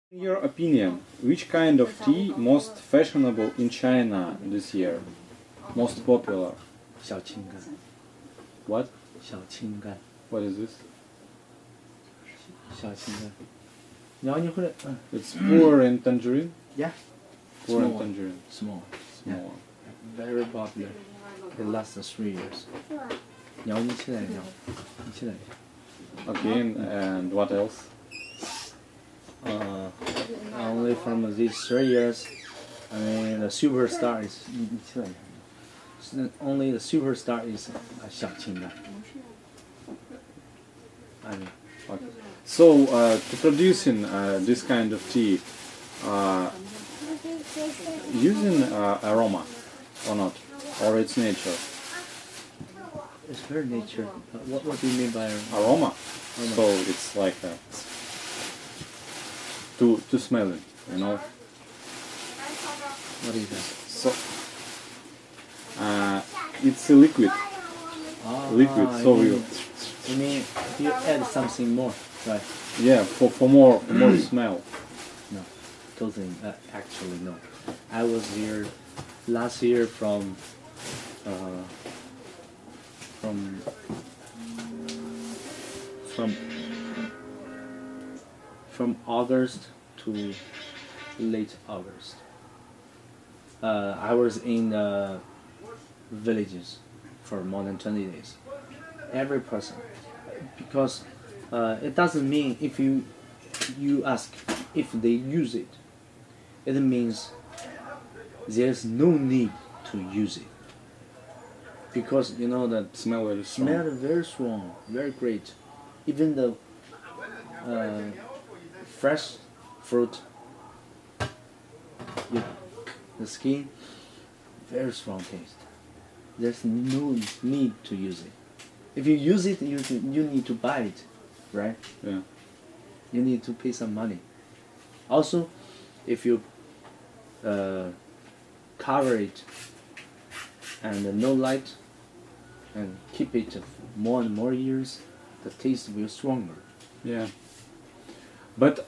In your opinion, which kind of tea most fashionable in China this year? Most popular? 小青柑， What? 小青柑， What is this? 小青柑。然后你回来， It's pure and tangerine? yeah, Pure and Small one. tangerine. small, Small yeah. one. very popular. It lasts 3 years. 然后你起来，然后你起来。 Okay, and what else? Only from these 3 years, I mean the superstar is 你起来。Only the superstar is 小青柑。I mean. Okay. So, to producing this kind of tea, using aroma or not, or its nature? It's very nature. What do you mean by Aroma. So it's like to smell it, you know. what is that? So it's a liquid. Liquid. So you mean you add something more, right? yeah, for more smell. No, totally. Actually, no. I was here last year from August to late August. I was in the villages for more than 20 days. Every person, because it doesn't mean if you ask if they use it, it means there's no need to use it. Because you know that Smell very strong. smell very strong, very great. Even the fresh fruit, the skin, very strong taste. There's no need to use it. If you use it, you need to buy it, right? Yeah. You need to pay some money. Also, if you cover it and no light and keep it more and more years, the taste will stronger. Yeah. But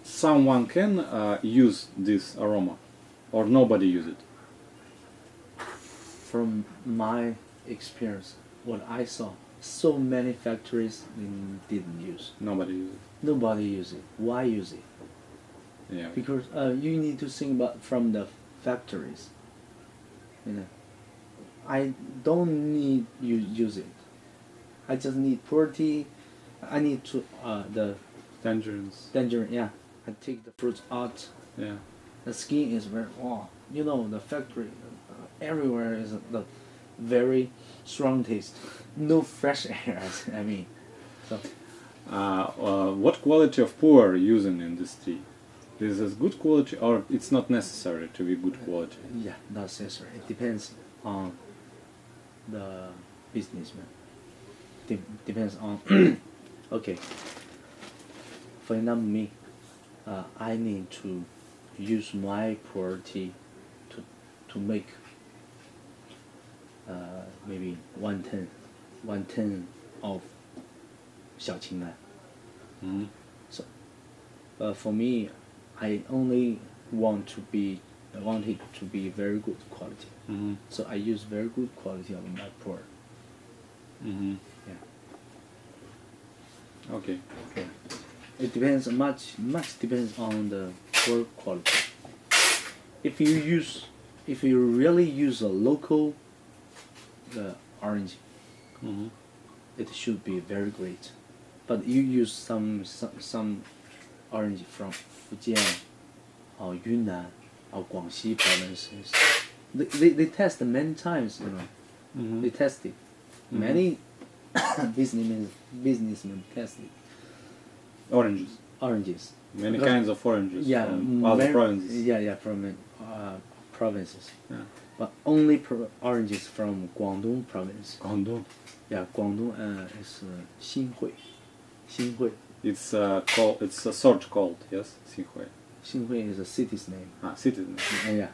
someone can use this aroma, or nobody use it. From my experience, what I saw, so many factories didn't use. Nobody use it. Nobody use it. Why use it? Yeah. Because you need to think about from the factories. You know, I don't need you use it. I just need purity. I need to the Tangerines. tangerine. Yeah, I take the fruits out. Yeah. The skin is very you know, the factory everywhere is the very strong taste. No fresh air. I mean, so What quality of puer using in this tea? Is this good quality, or it's not necessary to be good quality? yeah, not necessary. It depends on the businessman. Depends on. Okay. For example, me, I need to use my puer tea to make maybe 1/10 of 小青柑. Mhm. So for me, I only want it to be very good quality. Mhm. So I use very good quality of my puer. Mhm. Yeah. Okay. Okay. It depends much depends on the puer quality. If you really use a local orange, Mhm. it should be very great. But you use some orange from Fujian or Yunnan or Guangxi provinces. They test many times, you know. Mhm. They test it. Many businessmen test it. Oranges. Oranges. Many Because- kinds of oranges Yeah, from other very- provinces. Yeah, from provinces. Yeah. But only oranges from Guangdong province. Guangdong. Yeah, Guangdong is Xinhui. Xinhui. It's called. It's a sort called. Yes, Xinhui. Xinhui is a city's name. Citizen. Yeah.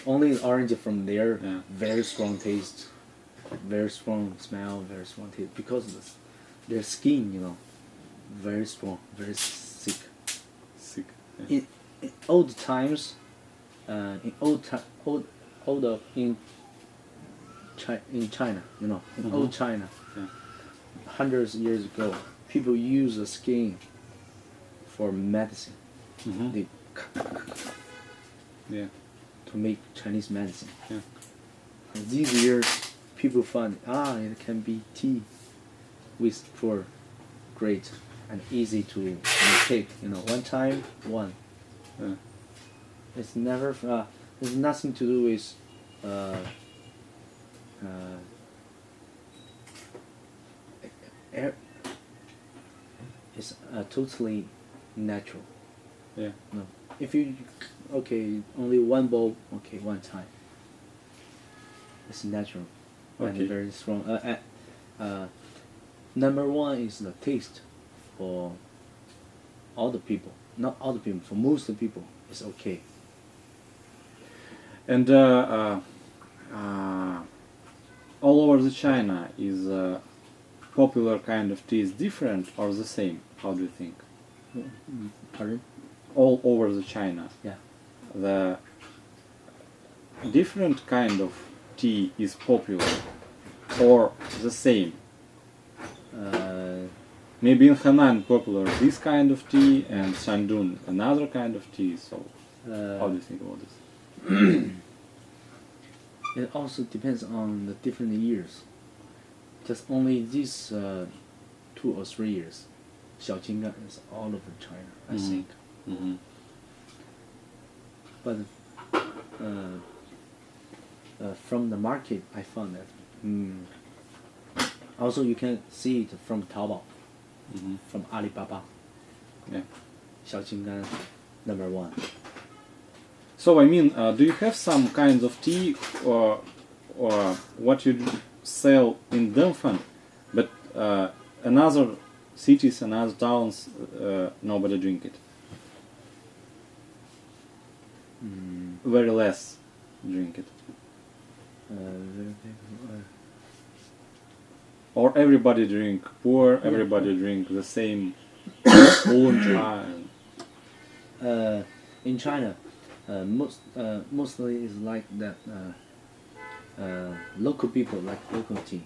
Only orange from there, Yeah. very strong taste, very strong smell, very strong taste, because their skin, you know, very strong, very sick. Sick. Yeah. In old times, in China, you know, in old China, Yeah. hundreds of years ago, people use the skin for medicine. Mm-hmm. They Yeah. to make Chinese medicine. Yeah. And these years, people found it can be tea with puer, great and easy to take. You know, one time, one. Yeah. It's never. There's nothing to do with. It's totally natural. Yeah. No, if you only one bowl, one time. It's natural and Okay. very strong. Number one is the taste for all the people. Not all the people. For most of the people, it's okay. And all over the China is popular kind of tea is different or the same? How do you think? Pardon? All over the China, Yeah. the different kind of tea is popular or the same? Maybe in Henan popular this kind of tea and Shandong another kind of tea. So how do you think about this? It also depends on the different years. Just only these 2 or 3 years, Xiaoqinggan is all over China, I think. Mm-hmm. But from the market, I found that. Also, you can see it from Taobao, Mm-hmm. from Alibaba. Yeah. Xiaoqinggan number 1. So I mean, do you have some kinds of tea or what you sell in Dunfan, but another cities and other towns nobody drink it? Very less drink it. Or everybody drink poor, everybody drink the same oolong cha. In China, mostly is like that. Local people like local tea.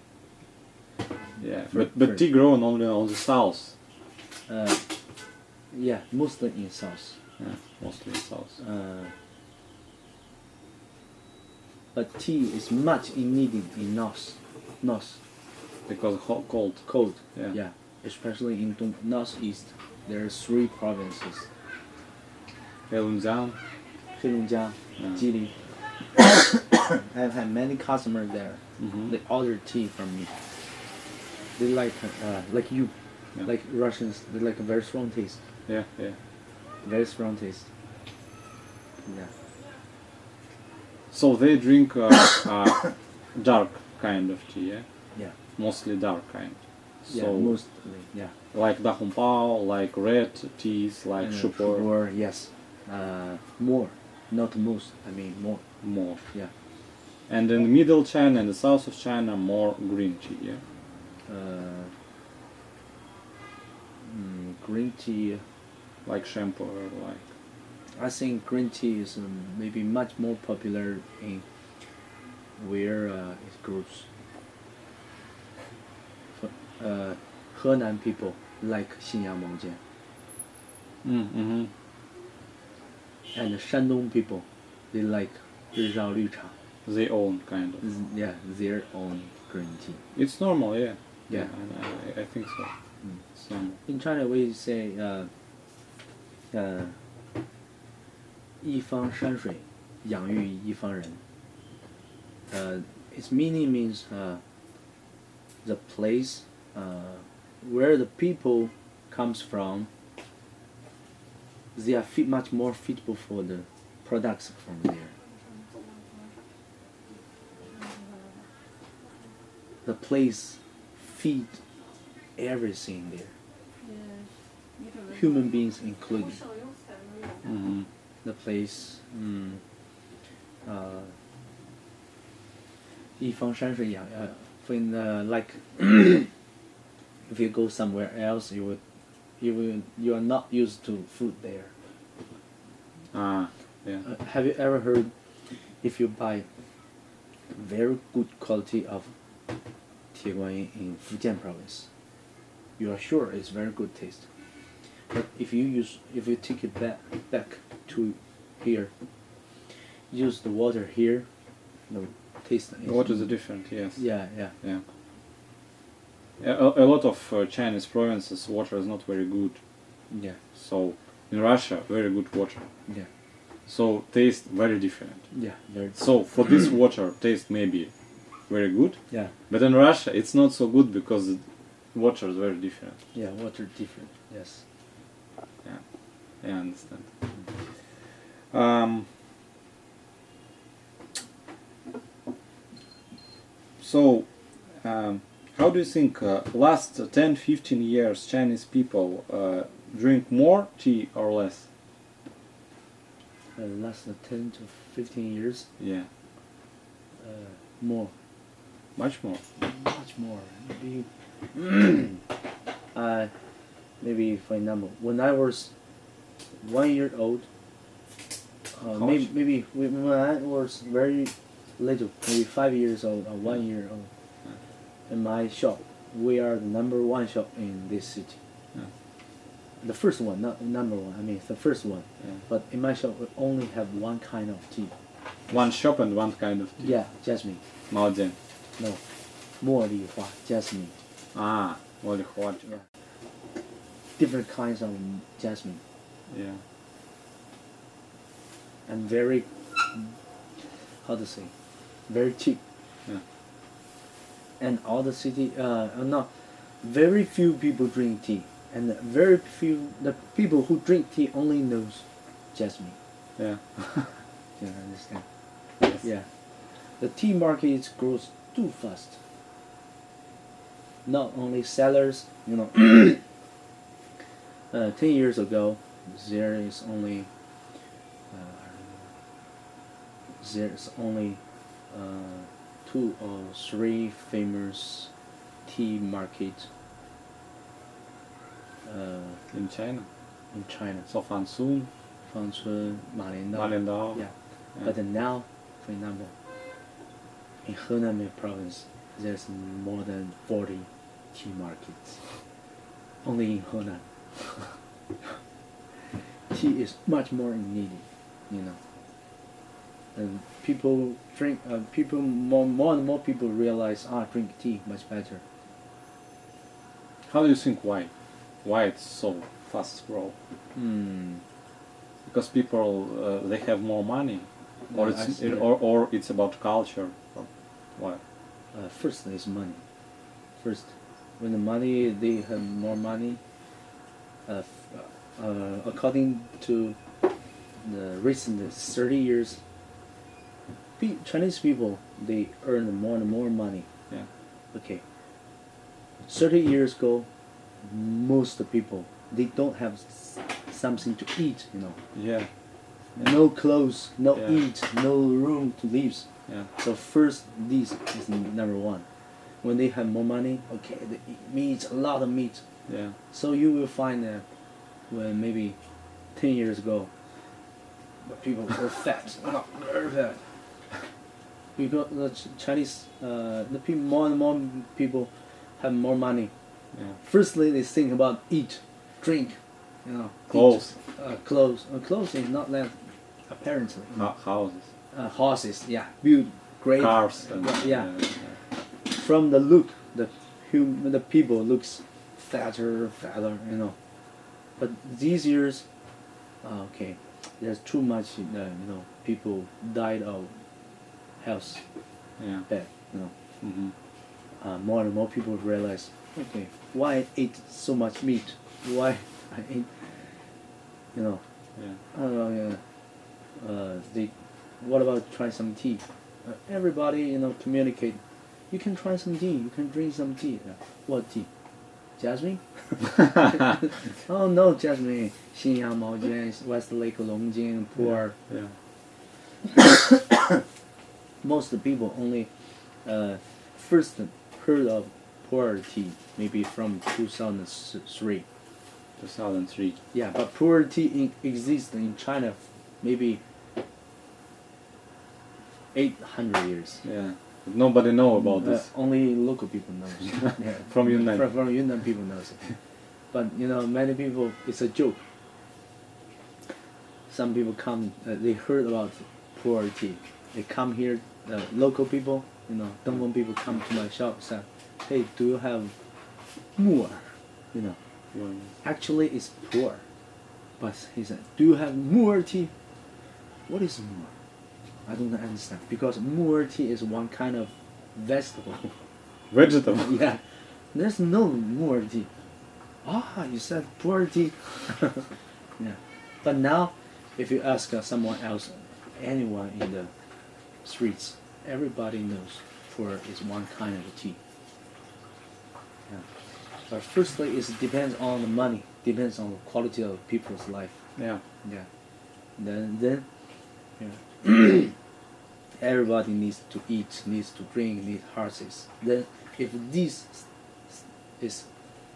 Yeah, For- but tea grown only on the south. Yeah, mostly in south. Yeah, mostly in south. But tea is much in needed in north. Because cold. Cold. Yeah. Especially in northeast, there are 3 provinces: Heilongjiang. Heilongjiang, Yeah. Jilin. I've had many customers there. Mhm. They order tea from me. They like you, Yeah. like Russians. They like a very strong taste. Yeah. Very strong taste. Yeah. So they drink dark kind of tea, yeah? Yeah. Mostly dark kind. Yeah. So Mostly. Yeah. like Da Hong Pao, like red teas, like Shupor, Or yes. More. Not most. I mean more. more. Yeah. And in the middle China and the south of China, more green tea, yeah? Green tea. Like shampoo, or like... I think green tea is maybe much more popular in where it grows. Henan people like Xinyang Mengjian, Mm-hmm. and the Shandong people they like Rizhao Lücha. They own, kind of. Yeah, their own green tea. It's normal, yeah. Yeah. I think so. It's normal. In China, we say 一方山水养育一方人. Its meaning means the place where the people comes from. They are much more suitable for the products from there. The place feed everything there, human beings included. Mm-hmm. The place, 一方山水养, when like if you go somewhere else, you would you are not used to food there. Ah, yeah. Have you ever heard if you buy very good quality of Tieguanyin in Fujian province, you are sure it's very good taste. But if you take it back to here, use the water here, the taste is... What is the difference? Yes. Yeah. Yeah. A lot of Chinese provinces, water is not very good. Yeah. So in Russia, very good water. Yeah. So taste very different. Yeah. Very. So for this water, taste may be very good. Yeah. But in Russia, it's not so good because the water is very different. Yeah, water different. Yes. Yeah, I understand. How do you think last 10-15 years Chinese people drink more tea or less? Last 10 to 15 years. Yeah. More. Much more. Much more. Maybe for example, when I was 1 year old, maybe when I was very little, maybe 5 years old or 1 year old, in my shop, we are the #1 shop in this city. Yeah. The first one, not number one. I mean the first one. Yeah. But in my shop, we only have one kind of tea. One shop and one kind of tea. Yeah, jasmine. 毛尖 No, 茉莉花 jasmine. Ah, 茉莉花 Yeah. Different kinds of jasmine. Yeah. And very, how to say, very cheap. Yeah. And all the city, very few people drink tea, and very few, the people who drink tea only knows jasmine. Yeah. You understand? Yes. Yeah. The tea market grows too fast. Not only sellers, 10 years ago, there's only 2 or 3 famous tea markets In China. in China. So Fansun, Fangchun, Malindao. Malindao. Yeah. But now, for example, in Henan province, there's more than 40 tea markets. Only in Henan. Tea is much more needed, And people drink. More and more people realize, drink tea much better. How do you think why? Why it's so fast grow? Because people they have more money, or or it's about culture, or what? First is money. First, when they have more money. According to the recent 30 years, Chinese people, they earn more and more money. Yeah. Okay. 30 years ago, most people, they don't have something to eat, Yeah. No clothes, no Yeah. eat, no room to live. Yeah. So first, this is #1. When they have more money, okay, they eat meat, a lot of meat. Yeah. So you will find that when maybe 10 years ago, the people were fat, very fat. Because the Chinese, more and more people have more money. Yeah. Firstly, they think about eat, drink, Clothes. Clothes. Clothes is not that apparently. Houses. Horses, yeah, build great Cars. Yeah. From the look, the people looks fatter, But these years, okay, there's too much, people died of health. Yeah. Bad, Mm-hmm. More and more people realize, okay, why I ate so much meat? Why I ate, Yeah. What about try some tea? Everybody, communicate. You can try some tea. You can drink some tea. What tea? Jasmine? Oh no, jasmine. 信阳毛尖, Westlake 龙井, puer. Yeah. Most people only first heard of puer tea maybe from 2003. 2003. Yeah, but pure tea exists in China maybe 800 years. Yeah, but nobody know about this. Only local people know. Yeah. From Yunnan. From Yunnan people knows it. But you know, many people, it's a joke. Some people come, they heard about pure tea. They come here, local people, you know, Dongwon people come to my shop and say, hey, do you have mu'er? You know, actually it's pure. But he said, do you have mu'er tea? What is mu'er? I don't understand. Because mu'er tea is one kind of vegetable. Vegetable? Yeah. There's no mu'er tea. Ah, you said pure tea. Yeah. But now, if you ask someone else, anyone in the streets, everybody knows pure is one kind of tea. Yeah. But firstly, it depends on the money, depends on the quality of people's life. Yeah. Yeah. Then yeah. Everybody needs to eat, needs to drink, needs houses. Then, if this is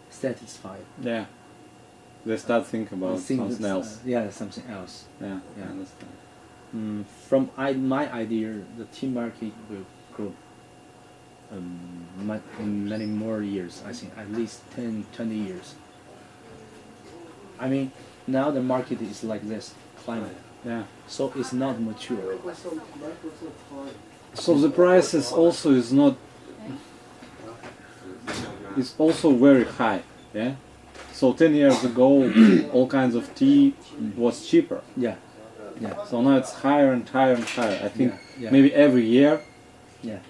satisfied, Yeah. They start thinking about something else. Yeah, something else. Yeah, Yeah. I understand. From my idea, the tea market will grow many more years. I think at least 10, 20 years. I mean, now the market is like this climate, Yeah. so it's not mature. So the prices also is not. It's also very high. Yeah. So 10 years ago, all kinds of tea was cheaper. Yeah, yeah, So now it's higher and higher and higher. I think yeah. maybe every year, yeah.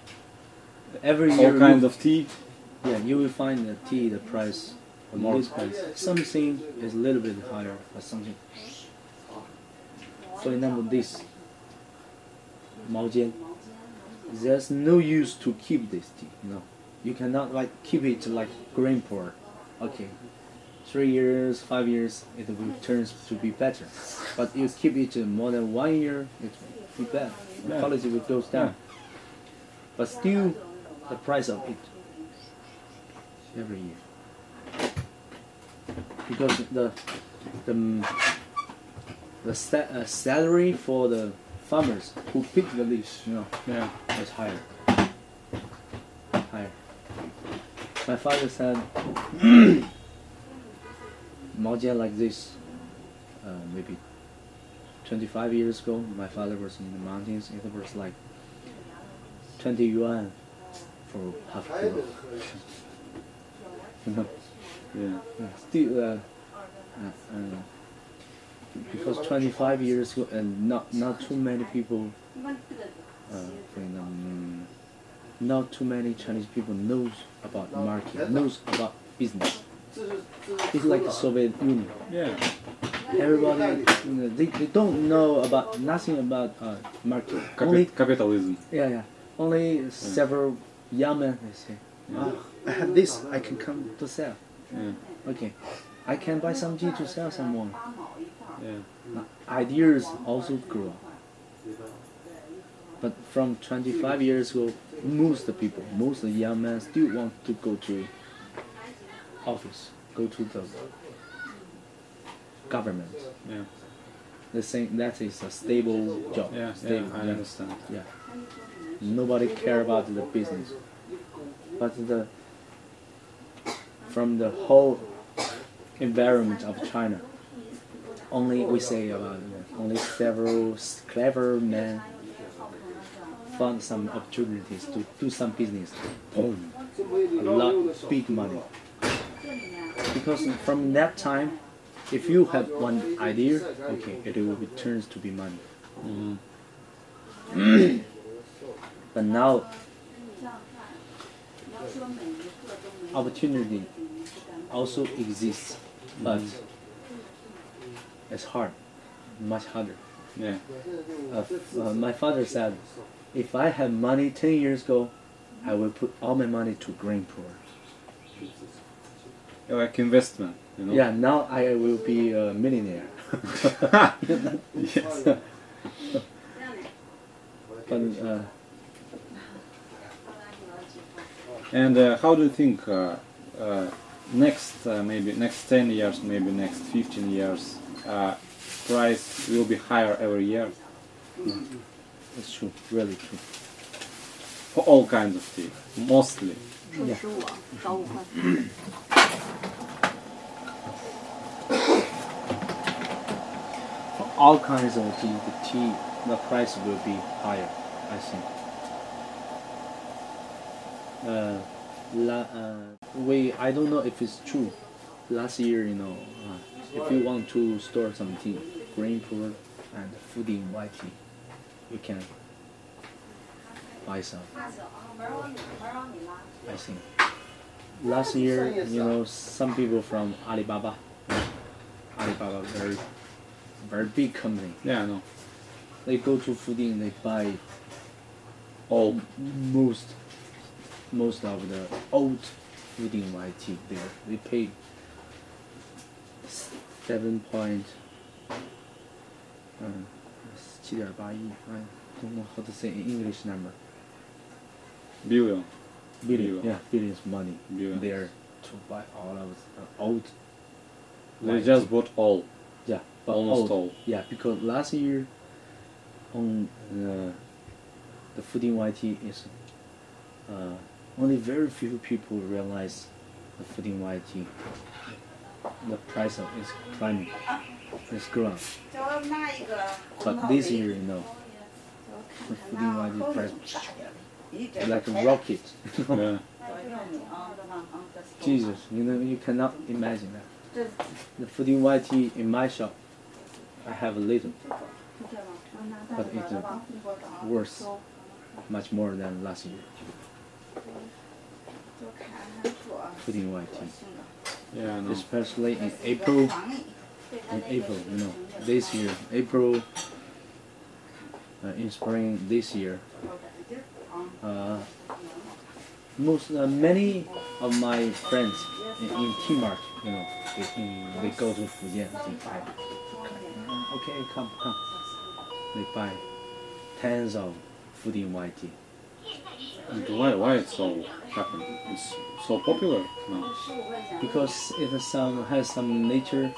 Every year, all kinds of tea. yeah, you will find the tea, the price, More. this price. Something is a little bit higher, but something. For example, this Maojian. There's no use to keep this tea. No, you cannot like keep it like grain pour. Okay, 3 years, 5 years, it will turn to be better. But you keep it more than 1 year, it will be bad. The Yeah. quality will go down. But still, the price of it every year, because the salary for the farmers who pick the leaves, you know, Yeah. is higher. Higher. My father said, Maojian like this, maybe 25 years ago, my father was in the mountains, it was like 20 yuan for half kilo. You know? Yeah. Still, because 25 years ago, and not too many people, not too many Chinese people knows about market, knows about business. It's like the Soviet Union. Yeah. Everybody, they don't know about nothing about market. Only Capitalism. yeah. Only several young men they say, I have this, I can come to sell. Yeah. Okay, I can buy some tea to sell someone. Yeah. Ideas also grow. But from 25 years ago, most people, most young men still want to go to office, go to the government. Yeah. They think that is a stable job. Yeah. Stable, I understand. Yeah. Nobody care about the business. But from the whole environment of China, only we say about only several clever men found some opportunities to do some business. Boom, a lot, big money. Because from that time, if you have one idea, okay, it will be turns to be money. But now, opportunity also exists, but it's hard, much harder. Yeah. My father said, if I had money 10 years ago, I will put all my money to grain poor. Like investment, you know? Yeah, now I will be a millionaire. Yes. But, And how do you think next maybe next 10 years, maybe next 15 years, price will be higher every year It's true, really true. for all kinds of tea, mostly. 除了15啊，少5块。 For all kinds of tea, the price will be higher, I think. I don't know if it's true. Last year, if you want to store some tea, green pure and fooding white tea, you can buy some. I think. Last year, some people from Alibaba, very big company. Yeah, I know. They go to fooding, they buy all most of the old fooding white tea there. They pay 7.781亿. I don't know how to say in English number. Billion. Billion, yeah, billions money Billion. there to buy all of the old. They white just tea. bought all. Yeah, but Almost all. Yeah, because last year on the fooding white tea is only very few people realize the fooding white tea. The price of is climbing, it's growing. But this year, the fooding white tea price like a rocket. Yeah. Jesus, you cannot imagine that. The fooding white tea in my shop, I have a little, but it's worth much more than last year. Fooding white tea, Yeah, I know. especially in April. This year, April, in spring this year, many of my friends in tea market, they go to Fujian, they buy. Okay, come. They buy tons of fooding white tea. And why it's so happened? It's so popular now. Because it has some nature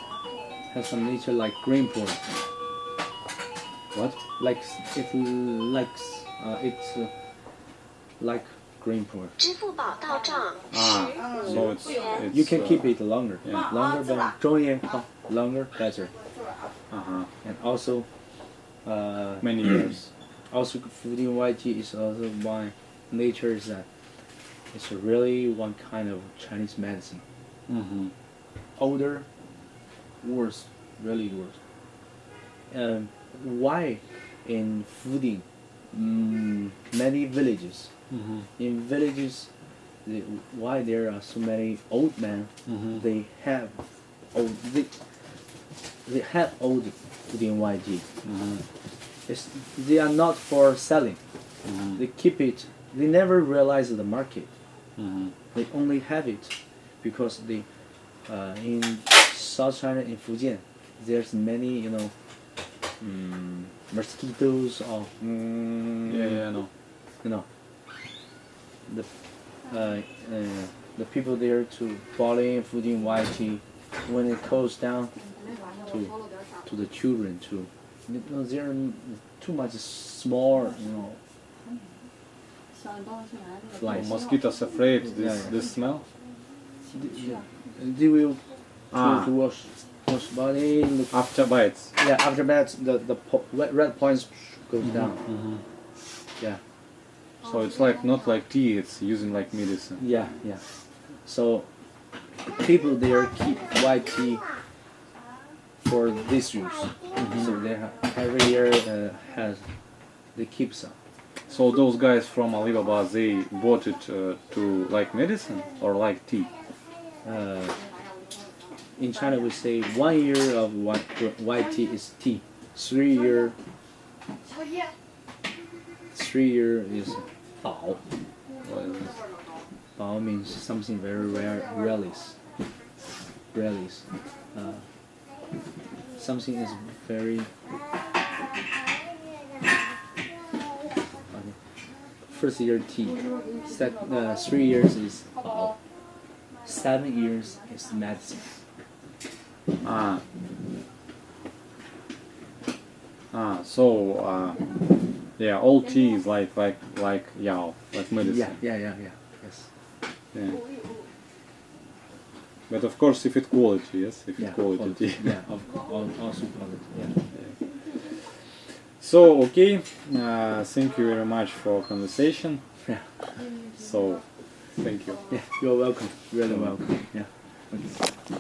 like green pure. What? It's like green pure. 支付宝到账 So it's You can keep it longer. Yeah. Longer than 中元, longer better. And also, many years. also fooding white tea is also one nature is that it's really one kind of Chinese medicine. Mm-hmm. Older, worse, really worse. Why in fooding, many villages, Mm-hmm. in villages, why there are so many old men? Mm-hmm. They have old fooding white tea. Mm-hmm. They are not for selling. Mm-hmm. They keep it. They never realize the market. Mm-hmm. They only have it because they in South China, in Fujian, there's many mosquitoes or Yeah, I know. The people there to boiling fooding white tea when it goes down to the children too. They're too much small, flies. Mosquitoes afraid Yeah. this smell. They will Ah. to wash body. Look, After bites. yeah, after that the red points goes down. Mm-hmm. Yeah. So it's not like tea. It's using like medicine. Yeah. So people there keep white tea for this use. So they every year they keep some. So those guys from Alibaba, they bought it to like medicine or like tea. In China we say 1 year of white tea is tea. 3 year is 宝. Bao means something very rare, rarelis. Something is very. First year tea. 3 years is 宝. 7 years is medicine. So yeah, all tea is like yao, like medicine. Yeah. Yes. Yeah. But of course, if it's quality, yes, if Yeah, it's quality tea. Yeah, also quality. Yeah. So okay, thank you very much for conversation. Yeah. So, thank you. Yeah, you're welcome. Really welcome. Yeah. Okay.